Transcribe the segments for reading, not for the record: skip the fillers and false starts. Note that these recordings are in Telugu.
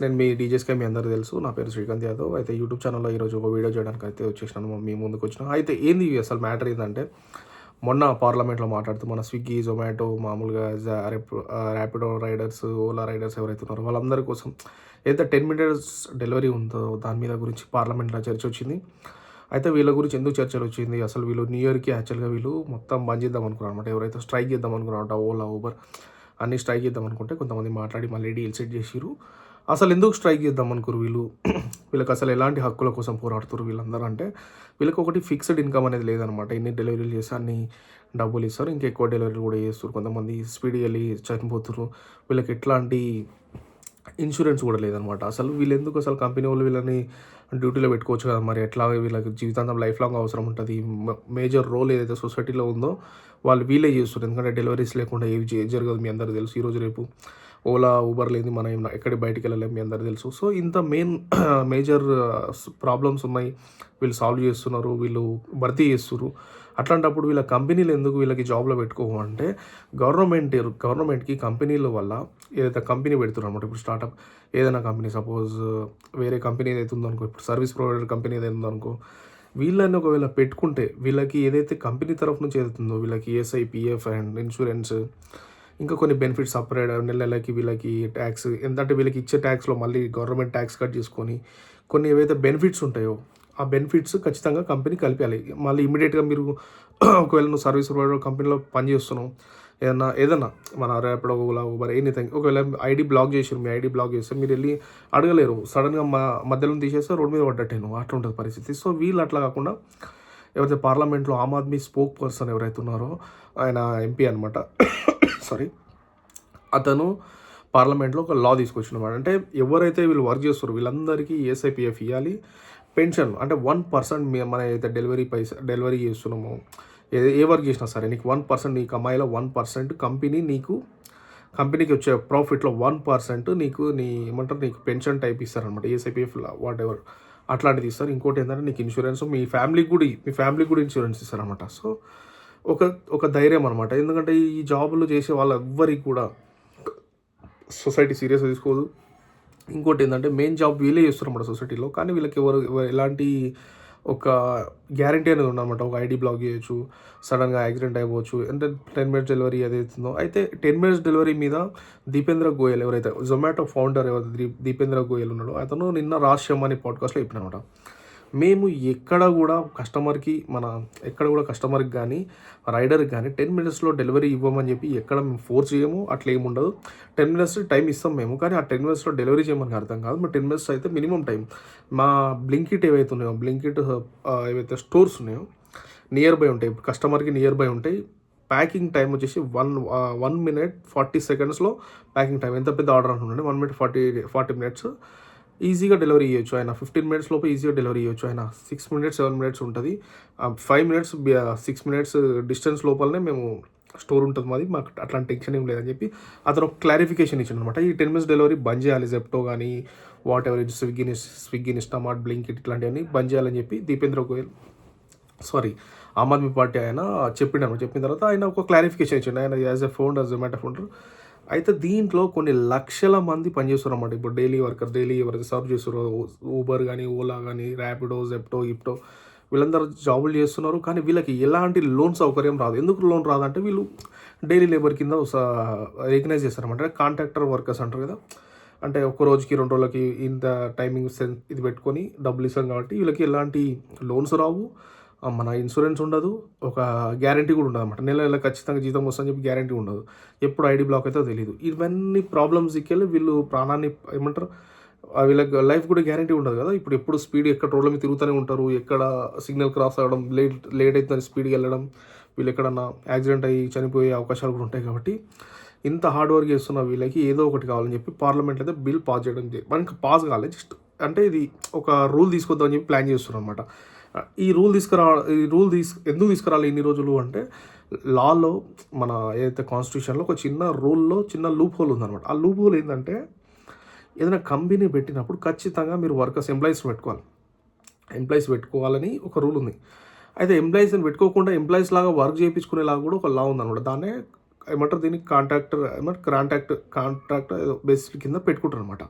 నేను మీ డీజేస్‌కే మీ అందరికి తెలుసు. నా పేరు శ్రీకాంత్ యాదవ్. అయితే యూట్యూబ్ ఛానెల్‌లో ఈరోజు ఒక వీడియో చేయడానికైతే వచ్చేసినాను. మీ ముందుకొచ్చిన. అయితే ఏంది అసలు మ్యాటర్ ఏందంటే, మొన్న పార్లమెంట్‌లో మాట్లాడుతూ మన స్విగ్గీ, జొమాటో మామూలుగా ర్యాపిడో రైడర్స్, ఓలా రైడర్స్ ఎవరైతే ఉన్నారో వాళ్ళందరి కోసం ఏదైతే 10 మినిట్స్ డెలివరీ ఉందో దాని మీద గురించి పార్లమెంట్‌లో చర్చ వచ్చింది. అయితే వీళ్ళ గురించి ఎందుకు చర్చలొచ్చింది? అసలు వీళ్ళు న్యూ ఇయర్‌కి యాక్చువల్‌గా వీళ్ళు మొత్తం బంద్ చేద్దాం అనుకున్నారన్నమాట. ఎవరైతే స్ట్రైక్ చేద్దాం అనుకున్నారన్నమాట ఓలా, ఊబర్ అన్నీ స్ట్రైక్ చేద్దాం అనుకుంటే కొంతమంది మాట్లాడి మళ్ళీ డీల్ సెట్ చేసిర్రు. అసలు ఎందుకు స్ట్రైక్ చేద్దాం అనుకుర్రు వీళ్ళు? వీళ్ళకి అసలు ఎలాంటి హక్కుల కోసం పోరాడుతుర్రు వీళ్ళందరూ అంటే, వీళ్ళకి ఒకటి ఫిక్స్డ్ ఇన్‌కమ్ అనేది లేదనమాట. ఎన్ని డెలివరీలు చేస్తే అన్ని డబ్బులిస్తారు. ఇంకా ఎక్కువ డెలివరీలు కూడా చేస్తుర్రు. కొంతమంది స్పీడ్‌గా ఎళ్లి చనిపోతుర్రు. వీళ్ళకి ఎట్లాంటి ఇన్సూరెన్స్ కూడా లేదనమాట. అసలు వీళ్ళెందుకు అసలు కంపెనీ వాళ్ళు వీళ్ళని డ్యూటీలో పెట్టుకోవచ్చు కదా! మరి ఎట్లా వీళ్ళకి జీవితాంతం లైఫ్ లాంగ్ అవసరం ఉంటది. మేజర్ రోల్ ఏదైతే సొసైటీలో ఉందో వాళ్ళు వీళ్ళే చేస్తుర్రు. ఎందుకంటే డెలివరీస్ లేకుండా ఏవి జరగదు మీ అందరికి తెలుసు. ఈరోజు రేపు ఓలా, ఊబర్ లేనిది మనం ఎక్కడికి బయటికెళ్ళలేము మీ అందరికి తెలుసు. సో, ఇంత మేజర్ ప్రాబ్లమ్స్ ఉన్నాయి. వీళ్ళు సాల్వ్ చేస్తున్నారు. వీళ్ళు భర్తీ చేస్తుర్రు. అట్లాంటప్పుడు వీళ్ళ కంపెనీలు ఎందుకు వీళ్ళకి జాబ్‌లో పెట్టుకోవు అంటే, గవర్నమెంట్‌కి కంపెనీల వల్ల ఏదైతే కంపెనీ పెడుతున్నారన్నమాట. ఇప్పుడు స్టార్టప్ ఏదైనా కంపెనీ సపోజ్ వేరే కంపెనీ ఏదైతే ఉందనుకో, ఇప్పుడు సర్వీస్ ప్రొవైడర్ కంపెనీ ఏదైతే ఉందనుకో, వీళ్ళని ఒకవేళ పెట్టుకుంటే వీళ్ళకి ఏదైతే కంపెనీ తరఫు నుంచి ఏదైతుందో వీళ్ళకి ఈఎస్ఐ, పీఎఫ్ అండ్ ఇన్సూరెన్స్ ఇంకా కొన్ని బెనిఫిట్స్ సపరేట్ నెల నెలకి వీళ్ళకి ట్యాక్స్ ఎంతంటే వీళ్ళకి ఇచ్చే ట్యాక్స్‌లో మళ్ళీ గవర్నమెంట్ ట్యాక్స్ కట్ చేసుకొని కొన్ని ఏవైతే బెనిఫిట్స్ ఉంటాయో ఆ బెనిఫిట్స్ ఖచ్చితంగా కంపెనీ కలిపేయాలి. మళ్ళీ ఇమ్మీడియేట్‌గా మీరు ఒకవేళ నువ్వు సర్వీస్ ప్రొవైడర్ కంపెనీలో పని చేస్తున్నావు. ఏదన్నా మన ర్యాపిడో, ఓలా, ఊబర్ ఎనీథింగ్ ఒకవేళ ఐడీ బ్లాక్ చేసిర్రు. మీ ఐడీ బ్లాక్ చేస్తే మీరెళ్లి అడగలేరు. సడెన్‌గా మధ్యలో తీసేస్తే రోడ్ మీద పడ్డట్టే నువ్వు. అట్లుంటది పరిస్థితి. సో, వీళ్ళు అట్లా కాకుండా ఎవరైతే పార్లమెంట్‌లో ఆమ్ ఆద్మీ స్పోక్ పర్సన్ ఎవరైతే ఉన్నారో ఆయన ఎంపీ అనమాట. సారీ. అతను పార్లమెంట్‌లో ఒక లా తీసుకొచ్చిండన్నమాట. అంటే ఎవరైతే వీళ్ళు వర్క్ చేస్తారో వీళ్ళందరికీ ఈఎస్ఐపీఎఫ్ ఇయ్యాలి. పెన్షన్ అంటే 1% మనం ఏదైతే డెలివరీ చేస్తున్నామో ఏ వర్క్ చేసినా సరే నీకు 1% నీ కమాయిలో 1% కంపెనీకి వచ్చే ప్రాఫిట్‌లో 1% నీకు పెన్షన్ టైప్ ఇస్తారనమాట. ఈఎస్ఐపీఎఫ్ వాటెవర్ అట్లాంటిది ఇస్తారు. ఇంకోటి ఏంటంటే నీకు ఇన్సూరెన్స్ మీ ఫ్యామిలీకి కూడా ఇన్సూరెన్స్ ఇస్తారనమాట. సో, ఒక ఒక ధైర్యం అనమాట. ఎందుకంటే ఈ జాబులు చేసే వాళ్ళెవ్వరికి కూడా సొసైటీ సీరియస్‌గా తీసుకోదు. ఇంకోటేందంటే మెయిన్ జాబ్ వీళ్ళే చేస్తున్నమాట సొసైటీలో. కానీ వీళ్ళకి ఎలాంటి ఒక గ్యారంటీ అనేది ఉండదనమాట. ఒక ఐడీ బ్లాక్ చేయొచ్చు. సడెన్‌గా యాక్సిడెంట్ అయిపోవచ్చు. అంటే 10 మినిట్స్ డెలివరీ ఏదైతుందో అయితే 10 మినిట్స్ డెలివరీ మీద దీపేంద్ర గోయల్ ఎవరైతే జొమాటో ఫౌండర్ ఎవరైతే దీపేంద్ర గోయల్ ఉన్నాడో అతను నిన్న రాజ్ అనే పాడ్‌కాస్ట్‌లో చెప్పినాడనమాట. మేము ఎక్కడ కూడా కస్టమర్‌కి గానీ, రైడర్‌కి గానీ 10 మినిట్స్‌లో డెలివరీ ఇవ్వమని చెప్పి ఎక్కడ మేము ఫోర్స్ చేయము. అట్లా ఏముండదు. 10 మినిట్స్ టైం ఇస్తాం మేము. కానీ ఆ 10 మినిట్స్‌లో డెలివరీ చేయమని అర్థం కాదు. మరి 10 మినిట్స్ అయితే మినిమమ్ టైం. మా బ్లింకిట్ ఏవైతే ఉన్నాయో, ఏవైతే స్టోర్స్ ఉన్నాయో నియర్ బై ఉంటాయి. కస్టమర్‌కి నియర్ బై ఉంటాయి. ప్యాకింగ్ టైం వచ్చేసి 1 మినిట్ 40 సెకండ్స్‌లో ప్యాకింగ్ టైం. ఎంత పెద్ద ఆర్డర్ అనుకోండి 1 మినిట్ 40 మినిట్స్ ఈజీగా డెలివరీ ఇయ్యొచ్చు. ఆయన 15 మినిట్స్ లోపు ఈజీగా డెలివరీ ఇయ్యొచ్చు. ఆయన 6 మినిట్స్, 7 మినిట్స్ ఉంటది. 5 మినిట్స్ 6 మినిట్స్ డిస్టెన్స్ లోపలనే మేము స్టోర్ ఉంటది మాది. మాకు అట్లాంటి టెన్షన్ ఏం లేదని చెప్పి అతను ఒక క్లారిఫికేషన్ ఇచ్చిండనమాట. ఈ 10 మినిట్స్ డెలివరీ బంద్ చేయాలి. జెప్టో గానీ, వాటెవర్ స్విగ్గీ, ఇన్‌స్టామార్ట్, బ్లింకిట్ ఇట్లాంటివన్నీ బంద్ చేయాలని చెప్పి దీపేంద్ర గోయల్ ఆమ్ ఆద్మీ పార్టీ ఆయన చెప్పిండనమాట. చెప్పిన తర్వాత ఆయన ఒక క్లారిఫికేషన్ ఇచ్చిండు. ఆయన as a founder, Zomato founder. అయితే దీంట్లో కొన్ని లక్షల మంది పనిచేస్తున్నారన్నమాట. ఇప్పుడు డైలీ ఎవరైతే సర్వ్ చేస్తున్నారో ఊబర్ గానీ, ఓలా గానీ, ర్యాపిడో, జెప్టో, వీళ్ళందరూ జాబులు చేస్తున్నారు. కానీ వీళ్ళకి ఎలాంటి లోన్ సౌకర్యం రాదు. ఎందుకు లోన్ రాదంటే వీళ్ళు డైలీ లేబర్ కింద రికగ్నైజ్ చేస్తారన్నమాట. కాంట్రాక్టర్ వర్కర్స్ అంటారు కదా! అంటే ఒక రోజుకి, 2 రోజులకి ఇంత టైమింగ్ ఇది పెట్టుకొని డబ్బులు ఇస్తాం కాబట్టి వీళ్ళకి ఎలాంటి లోన్స్ రావు. మన ఇన్సూరెన్స్ ఉండదు. ఒక గ్యారంటీ కూడా ఉండదన్నమాట. నెల ఖచ్చితంగా జీతం వస్తుందని చెప్పి గ్యారంటీ ఉండదు. ఎప్పుడు ఐడీ బ్లాక్ అయితదో తెలీదు. ఇవన్నీ ప్రాబ్లమ్స్‌కెళ్ళి వీళ్ళు ప్రాణాన్ని ఏమంటారు వీళ్ళకి లైఫ్ కూడా గ్యారంటీ ఉండదు కదా! ఎప్పుడు స్పీడ్ ఎక్కడ రోడ్ల మీద తిరుగుతూనే ఉంటారు. ఎక్కడ సిగ్నల్ క్రాస్ అవ్వడం, లేట్ అయితుందని స్పీడ్‌గా వెళ్ళడం, వీళ్ళు ఎక్కడన్నా యాక్సిడెంట్ అయ్యి చనిపోయే అవకాశాలు కూడా ఉంటాయి కాబట్టి ఇంత హార్డ్ వర్క్ చేస్తున్న వీళ్ళకి ఏదో ఒకటి కావాలని చెప్పి పార్లమెంట్‌లో అయితే బిల్ పాస్ చేయడం మనకి పాస్ కాలేదు. జస్ట్ అంటే ఇది ఒక రూల్ తీసుకొద్దామని చెప్పి ప్లాన్ చేస్తున్నారనమాట. ఈ రూల్ ఎందుకు తీసుకురాలి ఇన్ని రోజులు అంటే లాలో మన ఏదైతే కాన్స్టిట్యూషన్‌లో ఒక చిన్న లూప్ హోల్ ఉందనమాట. ఆ లూప్ హోల్ ఏందంటే ఏదైనా కంపెనీ పెట్టినప్పుడు ఖచ్చితంగా మీరు ఎంప్లాయీస్ పెట్టుకోవాలని ఒక రూల్ ఉంది. అయితే ఎంప్లాయీస్‌ని పెట్టుకోకుండా ఎంప్లాయీస్ లాగా వర్క్ చేయించుకునేలాగా కూడా ఒక లా ఉందనమాట. దాన్నే దీన్ని కాంట్రాక్ట్ ఏదో బేసిక్ కింద పెట్టుకుంటారనమాట.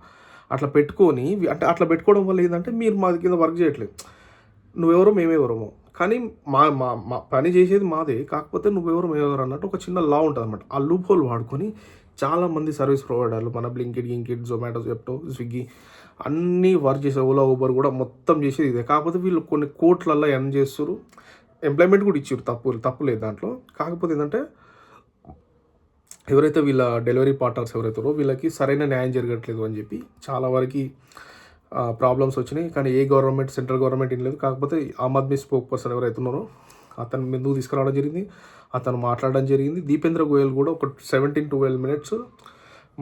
అట్లా పెట్టుకొని అంటే అట్లా పెట్టుకోవడం వల్ల ఏంటంటే మీరు మా కింద వర్క్ చేయట్లేదు, నువ్వెవరో మేమెవరమో, కానీ మా మా మా పని చేసేది మాదే, కాకపోతే నువ్వెవరు మేమెవరు అన్నట్టు ఒక చిన్న లా ఉంటుంది అనమాట. ఆ లూప్ హోల్ వాడుకొని చాలామంది సర్వీస్ ప్రొవైడర్లు మన గింకిడ్, జొమాటో, జెప్టో, స్విగ్గీ అన్నీ వర్క్ చేసే, ఓలా, ఊబర్ కూడా మొత్తం చేసేది ఇదే. కాకపోతే వీళ్ళు కొన్ని కోట్లల్లో ఎర్న్ చేస్తారు, ఎంప్లాయ్మెంట్ కూడా ఇచ్చారు, తప్పు లేదు దాంట్లో. కాకపోతే ఏంటంటే ఎవరైతే వీళ్ళ డెలివరీ పార్ట్నర్స్ ఎవరైతారో వీళ్ళకి సరైన న్యాయం జరగట్లేదు అని చెప్పి చాలా వరకు ప్రాబ్లమ్స్ వచ్చినాయి. కానీ ఏ గవర్నమెంట్, సెంట్రల్ గవర్నమెంట్ ఏం లేదు. కాకపోతే ఆమ్ ఆద్మీ స్పోక్ పర్సన్ ఎవరైతే ఉన్నారో అతను ముందుకు తీసుకురావడం జరిగింది, అతను మాట్లాడడం జరిగింది. దీపేంద్ర గోయల్ కూడా ఒక 17-12 minutes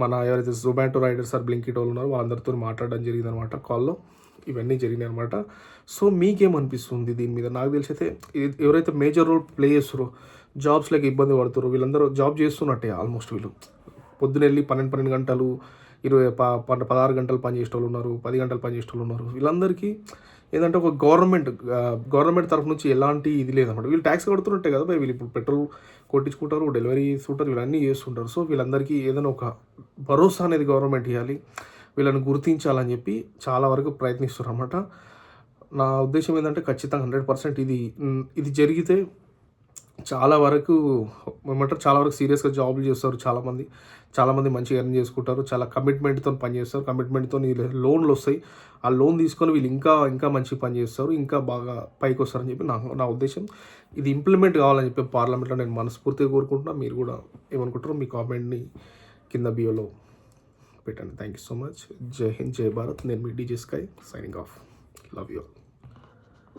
మన ఎవరైతే జొమాటో రైడర్స్ ఆర్ బ్లింకిట్ వాళ్ళు ఉన్నారో వాళ్ళందరితో మాట్లాడడం జరిగింది అనమాట కాల్లో. ఇవన్నీ జరిగినాయి అనమాట. సో మీకేమనిపిస్తుంది దీని మీద? నాకు తెలిసి అయితే ఎవరైతే మేజర్ రోల్ ప్లే చేస్తారో, జాబ్స్లోకి ఇబ్బంది పడుతారో వీళ్ళందరూ జాబ్ చేస్తున్నట్టే ఆల్మోస్ట్. వీళ్ళు పొద్దునెళ్ళి 12 గంటలు 16 గంటలు పని చేసే వాళ్ళు ఉన్నారు, 10 గంటలు పని చేసే వాళ్ళు ఉన్నారు. వీళ్ళందరికీ ఏంటంటే ఒక గవర్నమెంట్ తరఫు నుంచి ఎలాంటి ఇది లేదన్నమాట. వీళ్ళు ట్యాక్స్ కడుతున్నట్టే కదా వీళ్ళు ఇప్పుడు పెట్రోల్ కొట్టించుకుంటారు, డెలివరీ ఇస్తుంటారు, వీళ్ళన్నీ చేస్తుంటారు. సో వీళ్ళందరికీ ఏదైనా ఒక భరోసా అనేది గవర్నమెంట్ ఇవ్వాలి, వీళ్ళని గుర్తించాలని చెప్పి చాలా వరకు ప్రయత్నిస్తారు అన్నమాట. నా ఉద్దేశం ఏంటంటే ఖచ్చితంగా 100% ఇది జరిగితే చాలా వరకు ఏమంటారు, చాలా వరకు సీరియస్గా జాబ్లు చేస్తారు చాలామంది మంచిగా ఎర్న్ చేసుకుంటారు, చాలా కమిట్మెంట్తో పని చేస్తారు, కమిట్మెంట్తో లోన్లు వస్తాయి, ఆ లోన్ తీసుకొని వీళ్ళు ఇంకా మంచి పని చేస్తారు, ఇంకా బాగా పైకి వస్తారని చెప్పి నా ఉద్దేశం. ఇది ఇంప్లిమెంట్ కావాలని చెప్పి పార్లమెంట్లో నేను మనస్ఫూర్తిగా కోరుకుంటున్నా. మీరు కూడా ఏమనుకుంటారో మీ కామెంట్ని కింద బియోలో పెట్టండి. Thank you so much. జై హింద్, జై భారత్. నేను మీ DJ Sky signing off. Love you all.